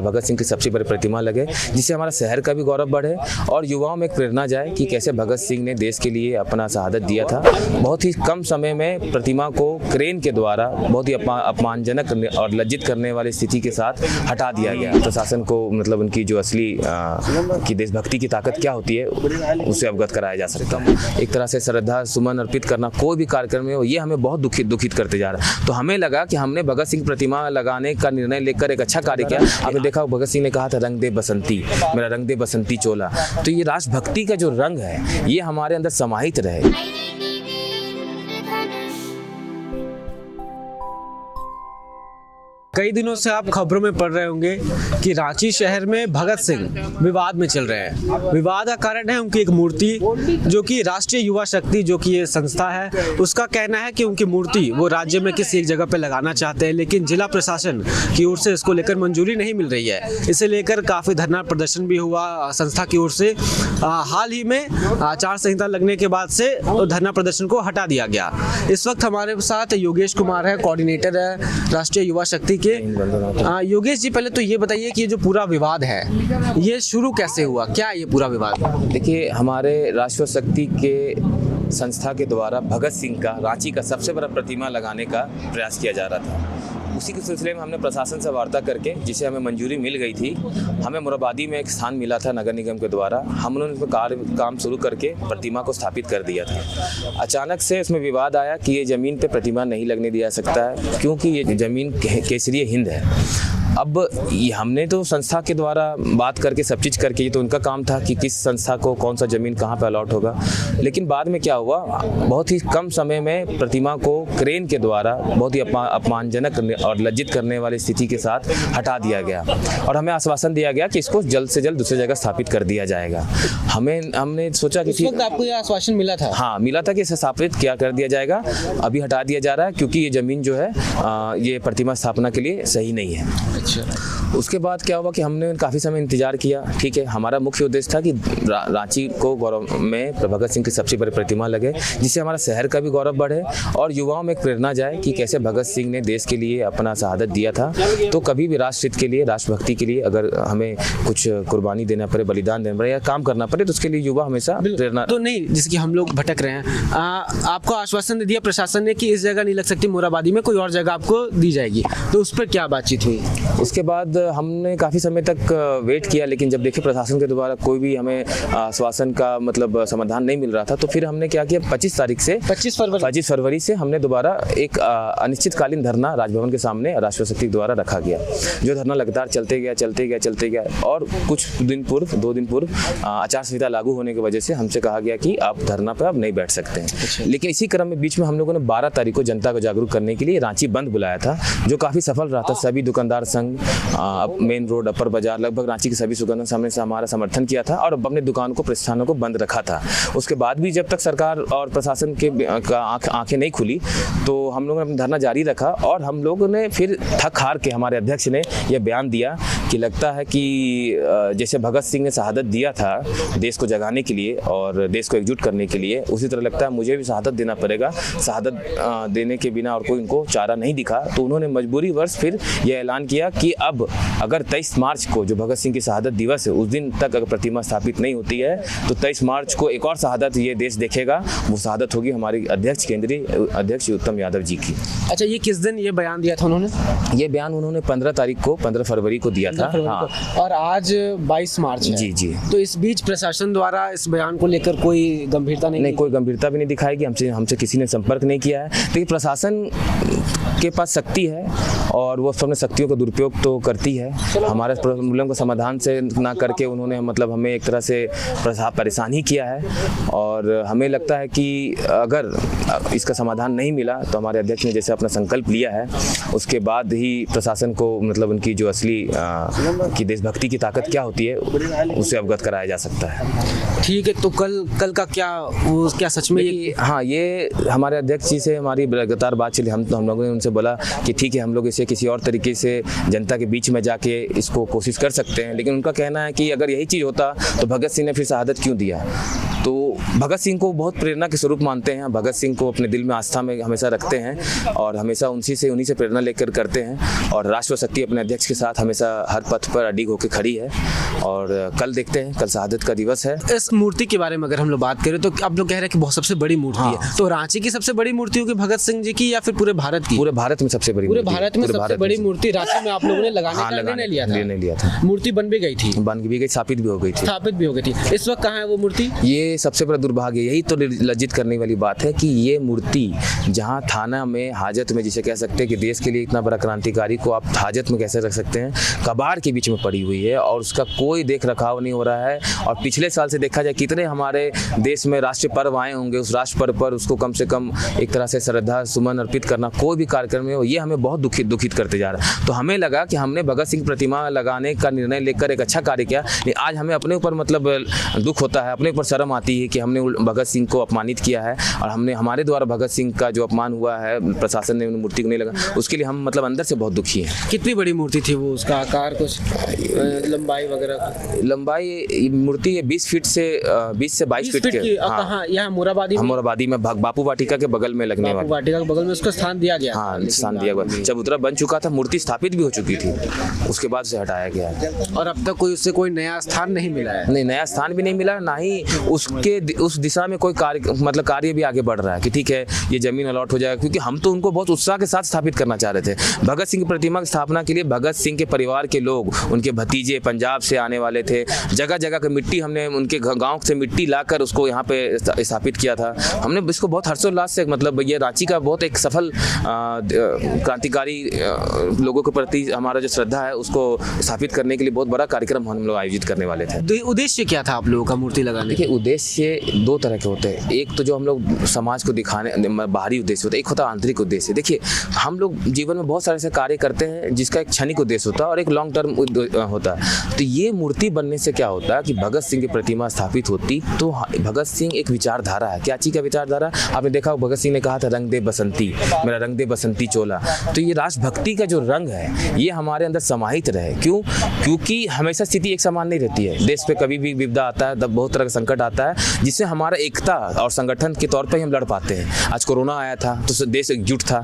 भगत सिंह की सबसे बड़ी प्रतिमा लगे, जिससे हमारा शहर का भी गौरव बढ़े और युवाओं में एक प्रेरणा जाए कि कैसे भगत सिंह ने देश के लिए अपना शहादत दिया था। बहुत ही कम समय में प्रतिमा को क्रेन के द्वारा बहुत ही अपमानजनक और लज्जित करने वाली स्थिति के साथ हटा दिया गया। प्रशासन को मतलब उनकी जो असली की देशभक्ति की ताकत क्या होती है उससे अवगत कराया जा सकता है। एक तरह से श्रद्धा सुमन अर्पित करना कोई भी कार्यक्रम में हो, ये हमें बहुत दुखित करते जा रहा है। तो हमें लगा कि हमने भगत सिंह प्रतिमा लगाने का निर्णय लेकर एक अच्छा कार्य किया। आपने देखा भगत सिंह ने कहा था रंग दे बसंती, मेरा रंग दे बसंती चोला। तो ये राष्ट्रभक्ति का जो रंग है ये हमारे अंदर समाहित रहे। कई दिनों से आप खबरों में पढ़ रहे होंगे कि रांची शहर में भगत सिंह विवाद में चल रहे हैं। विवाद का कारण है उनकी एक मूर्ति, जो कि राष्ट्रीय युवा शक्ति जो कि ये संस्था है उसका कहना है कि उनकी मूर्ति वो राज्य में किसी एक जगह पे लगाना चाहते हैं, लेकिन जिला प्रशासन की ओर से इसको लेकर मंजूरी नहीं मिल रही है। इसे लेकर काफ़ी धरना प्रदर्शन भी हुआ संस्था की ओर से। हाल ही में आचार संहिता लगने के बाद से धरना प्रदर्शन को हटा दिया गया। इस वक्त हमारे साथ योगेश कुमार है, कोऑर्डिनेटर है राष्ट्रीय युवा शक्ति के। योगेश जी, पहले तो ये बताइए कि ये जो पूरा विवाद है ये शुरू कैसे हुआ, क्या ये पूरा विवाद? देखिए, हमारे राष्ट्रीय शक्ति के संस्था के द्वारा भगत सिंह का रांची का सबसे बड़ा प्रतिमा लगाने का प्रयास किया जा रहा था। उसी के सिलसिले में हमने प्रशासन से वार्ता करके, जिसे हमें मंजूरी मिल गई थी, हमें मुराबादी में एक स्थान मिला था नगर निगम के द्वारा। हम लोगों ने काम शुरू करके प्रतिमा को स्थापित कर दिया था। अचानक से उसमें विवाद आया कि ये ज़मीन पे प्रतिमा नहीं लगने दिया सकता है, क्योंकि ये ज़मीन केसरी हिंद है। अब हमने तो संस्था के द्वारा बात करके सब चीज़ करके, ये तो उनका काम था कि किस संस्था को कौन सा ज़मीन कहाँ पे अलॉट होगा। लेकिन बाद में क्या हुआ, बहुत ही कम समय में प्रतिमा को क्रेन के द्वारा बहुत ही अपमानजनक और लज्जित करने वाली स्थिति के साथ हटा दिया गया और हमें आश्वासन दिया गया कि इसको जल्द से जल्द दूसरी जगह स्थापित कर दिया जाएगा। हमने सोचा कि आपको ये आश्वासन मिला था? हाँ, मिला था कि इसे स्थापित क्या कर दिया जाएगा। अभी हटा दिया जा रहा है क्योंकि ये ज़मीन जो है ये प्रतिमा स्थापना के लिए सही नहीं है। उसके बाद क्या हुआ कि हमने काफ़ी समय इंतजार किया। ठीक है, हमारा मुख्य उद्देश्य था कि रांची को गौरव में भगत सिंह की सबसे बड़ी प्रतिमा लगे, जिससे हमारा शहर का भी गौरव बढ़े और युवाओं में एक प्रेरणा जाए कि कैसे भगत सिंह ने देश के लिए अपना शहादत दिया था। तो कभी भी राष्ट्र हित के लिए, राष्ट्रभक्ति के लिए अगर हमें कुछ कुर्बानी देना पड़े, बलिदान देना पड़े या काम करना पड़े, तो उसके लिए युवा हमेशा प्रेरणा। तो नहीं, जिसकी हम लोग भटक रहे हैं, आपको आश्वासन दे दिया प्रशासन ने कि इस जगह नहीं लग सकती, मुराबादी में कोई और जगह आपको दी जाएगी, तो उस पर क्या बातचीत हुई? उसके बाद हमने काफ़ी समय तक वेट किया, लेकिन जब देखे प्रशासन के द्वारा कोई भी हमें आश्वासन का मतलब समाधान नहीं मिल रहा था, तो फिर हमने क्या किया, 25 फरवरी से हमने दोबारा एक अनिश्चितकालीन धरना राजभवन के सामने राष्ट्रीय शक्ति द्वारा रखा गया। जो धरना लगातार चलते गया और कुछ दिन पूर्व, 2 दिन पूर्व आचार संहिता लागू होने की वजह से हमसे कहा गया कि आप धरना पर अब नहीं बैठ सकते हैं। लेकिन इसी क्रम में बीच में हम लोगों ने 12 तारीख को जनता को जागरूक करने के लिए रांची बंद बुलाया था, जो काफ़ी सफल रहा था। सभी दुकानदार संघ, मेन रोड, अपर बाजार, लगभग रांची के सभी दुकानों सामने से हमारा समर्थन किया था और अपने दुकान को, प्रतिष्ठानों को बंद रखा था। उसके बाद भी जब तक सरकार और प्रशासन के आंखें नहीं खुली, तो हम लोगों ने अपना धरना जारी रखा और हम लोगों ने फिर थक हार के, हमारे अध्यक्ष ने यह बयान दिया कि लगता है कि जैसे भगत सिंह ने शहादत दिया था देश को जगाने के लिए और देश को एकजुट करने के लिए, उसी तरह लगता है मुझे भी शहादत देना पड़ेगा। शहादत देने के बिना और कोई उनको चारा नहीं दिखा, तो उन्होंने मजबूरी वर्ष फिर यह ऐलान किया कि अब अगर 23 मार्च को, जो भगत सिंह की शहादत दिवस है, उस दिन तक अगर प्रतिमा स्थापित नहीं होती है, तो 23 मार्च को एक और शहादत ये देश देखेगा। वो शहादत होगी हमारी अध्यक्ष, केंद्रीय अध्यक्ष उत्तम यादव जी की। अच्छा, ये किस दिन ये बयान दिया था उन्होंने? ये बयान उन्होंने 15 फरवरी को दिया था। हाँ। और आज 22 मार्च है। जी। तो इस बीच प्रशासन द्वारा इस बयान को लेकर कोई गंभीरता नहीं, कोई गंभीरता भी नहीं दिखाएगी। हमसे किसी ने संपर्क नहीं किया है। लेकिन प्रशासन के पास शक्ति है और वो अपने शक्तियों का दुरुपयोग तो करती है। हमारे प्रॉब्लम को समाधान से ना करके उन्होंने मतलब हमें एक तरह से परेशान ही किया है और हमें लगता है कि अगर इसका समाधान नहीं मिला, तो हमारे अध्यक्ष ने जैसे अपना संकल्प लिया है, उसके बाद ही प्रशासन को मतलब उनकी जो असली की देशभक्ति की ताकत क्या होती है उससे अवगत कराया जा सकता है। ठीक है, तो कल का क्या सच में हाँ, ये हमारे अध्यक्ष जी से हमारी लगातार बात चली। हम लोगों ने उनसे बोला कि ठीक है, हम लोग इस इसे किसी और तरीके से जनता के बीच में जाके इसको कोशिश कर सकते हैं, लेकिन उनका कहना है कि अगर यही चीज़ होता तो भगत सिंह ने फिर शहादत क्यों दिया। तो भगत सिंह को बहुत प्रेरणा के स्वरूप मानते हैं, भगत सिंह को अपने दिल में आस्था में हमेशा रखते हैं और हमेशा उन्हीं से प्रेरणा लेकर करते हैं। और राष्ट्र शक्ति अपने अध्यक्ष के साथ हमेशा हर पथ पर अडिग होकर खड़ी है। और कल देखते हैं, कल शहादत का दिवस है। इस मूर्ति के बारे में अगर हम लोग बात करें तो आप लोग कह रहे हैं कि बहुत सबसे बड़ी मूर्ति है, तो रांची की सबसे बड़ी मूर्ति होगी भगत सिंह जी की या फिर पूरे भारत की? पूरे भारत में सबसे बड़ी, पूरे भारत में सबसे बड़ी मूर्ति रांची में आप लोगों ने लगाने का निर्णय लिया था। मूर्ति बन भी गई थी, स्थापित भी हो गई थी। इस वक्त कहाँ है वो मूर्ति? ये सबसे बड़ा दुर्भाग्य, यही तो लज्जित करने वाली बात है कि ये मूर्ति जहाँ थाना में, हाजत में, जिसे कह सकते हैं कि देश के लिए इतना बड़ा क्रांतिकारी को आप हाजत में कैसे रख सकते हैं, कबाड़ के बीच में पड़ी हुई है और उसका कोई देख रखाव नहीं हो रहा है। और पिछले साल से देखा जाए कितने हमारे देश में राष्ट्रीय पर्व आए होंगे, उस राष्ट्र पर्व पर उसको कम से कम एक तरह से श्रद्धा सुमन अर्पित करना, कोई भी कार्यक्रम में, ये हमें बहुत दुखित करते जा रहा है। तो हमें लगा कि हमने भगत सिंह प्रतिमा लगाने का निर्णय लेकर एक अच्छा कार्य किया, लेकिन आज हमें अपने ऊपर मतलब दुख होता है, अपने ऊपर शर्म आती है कि हमने भगत सिंह को अपमानित किया है और हमारे द्वारा भगत सिंह का जो अपमान हुआ है, प्रशासन ने मूर्ति को नहीं लगा, उसके लिए हम मतलब अंदर से बहुत दुखी हैं। कितनी बड़ी मूर्ति थी वो, उसका आकार कुछ, लंबाई वगैरह? लंबाई मूर्ति 20 से 22 फीट के। हाँ, यहाँ मोराबादी में बापू वाटिका के बगल में लगने वाली, वाटिका के बगल में उसका स्थान दिया गया। हाँ, स्थान दिया गया। चबूतरा बन चुका था, मूर्ति स्थापित भी हो चुकी थी, उसके बाद से हटाया गया। और अब तक उससे कोई नया स्थान नहीं मिला है? नहीं, नया स्थान भी नहीं मिला, ना ही उस दिशा में कोई कार्य भी आगे बढ़ रहा है कि ठीक है ये जमीन अलॉट हो जाएगा, क्योंकि हम तो उनको बहुत उत्साह के साथ स्थापित करना चाह रहे थे। भगत सिंह की प्रतिमा की स्थापना के लिए भगत सिंह के परिवार के लोग, उनके भतीजे पंजाब से आने वाले थे, जगह जगह की मिट्टी, हमने उनके गांव से मिट्टी लाकर उसको यहाँ पे स्थापित किया था। हमने इसको बहुत हर्षोल्लास से, मतलब ये रांची का बहुत एक सफल क्रांतिकारी लोगों के प्रति हमारा जो श्रद्धा है उसको स्थापित करने के लिए बहुत बड़ा कार्यक्रम हम लोग आयोजित करने वाले थे। उद्देश्य क्या था आप लोगों का मूर्ति लगाने? देखिए, उद्देश्य दो तरह के होते हैं। एक तो जो हम लोग समाज को दिखाने, बाहरी उद्देश्य होता है, एक होता है आंतरिक उद्देश्य। देखिए, हम लोग जीवन में बहुत सारे ऐसे कार्य करते हैं जिसका एक क्षणिक उद्देश्य होता है और एक लॉन्ग टर्म होता है। तो ये मूर्ति बनने से क्या होता है कि भगत सिंह की प्रतिमा स्थापित होती तो भगत सिंह एक विचारधारा है। क्या चीज़ का विचारधारा? आपने देखा भगत सिंह ने कहा था रंग दे बसंती, मेरा रंग दे बसंती चोला। तो ये राष्ट्रभक्ति का जो रंग है ये हमारे अंदर समाहित रहे। क्यों? क्योंकि हमेशा स्थिति एक समान नहीं रहती है। देश पे कभी भी विपदा आता है, तब बहुत तरह का संकट आता है जिससे हमारा एकता और संगठन के तौर पर हम लड़ पाते हैं। आज कोरोना आया था तो देश एकजुट था,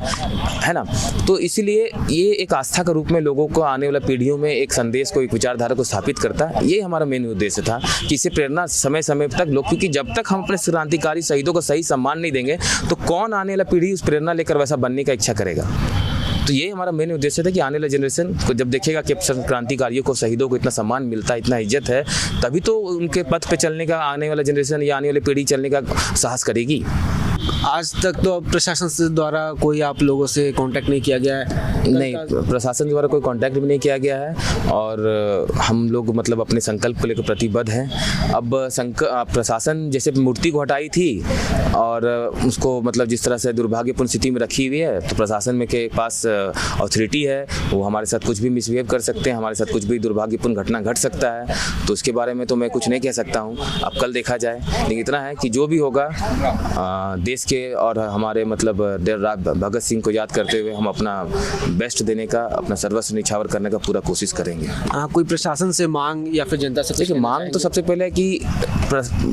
है ना। तो इसीलिए ये एक आस्था के रूप में लोगों को, आने वाला पीढ़ियों में एक संदेश को, एक विचारधारा को स्थापित करता है। ये हमारा मेन उद्देश्य था कि इससे प्रेरणा समय समय तक लोग, क्योंकि जब तक हम अपने क्रांतिकारी शहीदों को सही सम्मान नहीं देंगे तो कौन आने वाला पीढ़ी उस प्रेरणा लेकर वैसा बनने का इच्छा करेगा। तो ये हमारा मेन उद्देश्य था कि आने वाले जनरेशन को जब देखेगा कि क्रांतिकारियों को, शहीदों को इतना सम्मान मिलता है, इतना इज्जत है, तभी तो उनके पथ पे चलने का आने वाला जनरेशन या आने वाली पीढ़ी चलने का साहस करेगी। आज तक तो प्रशासन से द्वारा कोई आप लोगों से कांटेक्ट नहीं किया गया है? नहीं, प्रशासन द्वारा कोई कांटेक्ट भी नहीं किया गया है और हम लोग मतलब अपने संकल्प को लेकर प्रतिबद्ध हैं। अब प्रशासन जैसे मूर्ति को हटाई थी और उसको मतलब जिस तरह से दुर्भाग्यपूर्ण स्थिति में रखी हुई है, तो प्रशासन में के पास अथॉरिटी है, वो हमारे साथ कुछ भी मिसबिहेव कर सकते हैं, हमारे साथ कुछ भी दुर्भाग्यपूर्ण घटना घट सकता है। तो उसके बारे में तो मैं कुछ नहीं कह सकता हूँ, अब कल देखा जाए। लेकिन इतना है कि जो भी होगा देश के और हमारे मतलब भगत सिंह को याद करते हुए हम अपना बेस्ट देने का, अपना सर्वस्व निछावर करने का पूरा कोशिश करेंगे। कोई प्रशासन से मांग या फिर जनता से? देखिए, मांग तो सबसे पहले कि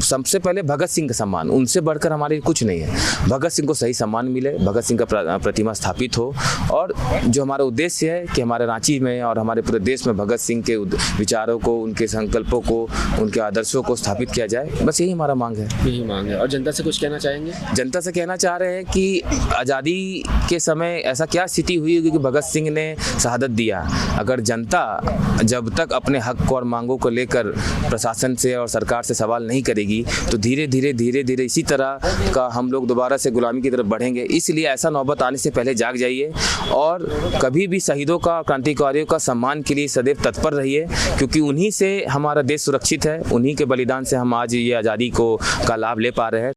सबसे पहले भगत सिंह का सम्मान, उनसे बढ़कर हमारे कुछ नहीं है। भगत सिंह को सही सम्मान मिले, भगत सिंह का प्रतिमा स्थापित हो और जो हमारा उद्देश्य है कि हमारे रांची में और हमारे पूरे देश में भगत सिंह के विचारों को, उनके संकल्पों को, उनके आदर्शों को स्थापित किया जाए, बस यही हमारा मांग है। यही मांग है। और जनता से कुछ कहना चाहेंगे? जनता से कहना चाह रहे हैं कि आज़ादी के समय ऐसा क्या स्थिति हुई होगी कि भगत सिंह ने शहादत दिया। अगर जनता जब तक अपने हक और मांगों को लेकर प्रशासन से और सरकार से सवाल नहीं करेगी तो धीरे धीरे इसी तरह का हम लोग दोबारा से गुलामी की तरफ बढ़ेंगे। इसलिए ऐसा नौबत आने से पहले जाग जाइए और कभी भी शहीदों का, क्रांतिकारियों का सम्मान के लिए सदैव तत्पर रहिए, क्योंकि उन्हीं से हमारा देश सुरक्षित है, उन्हीं के बलिदान से हम आज ये आज़ादी का लाभ ले पा रहे हैं।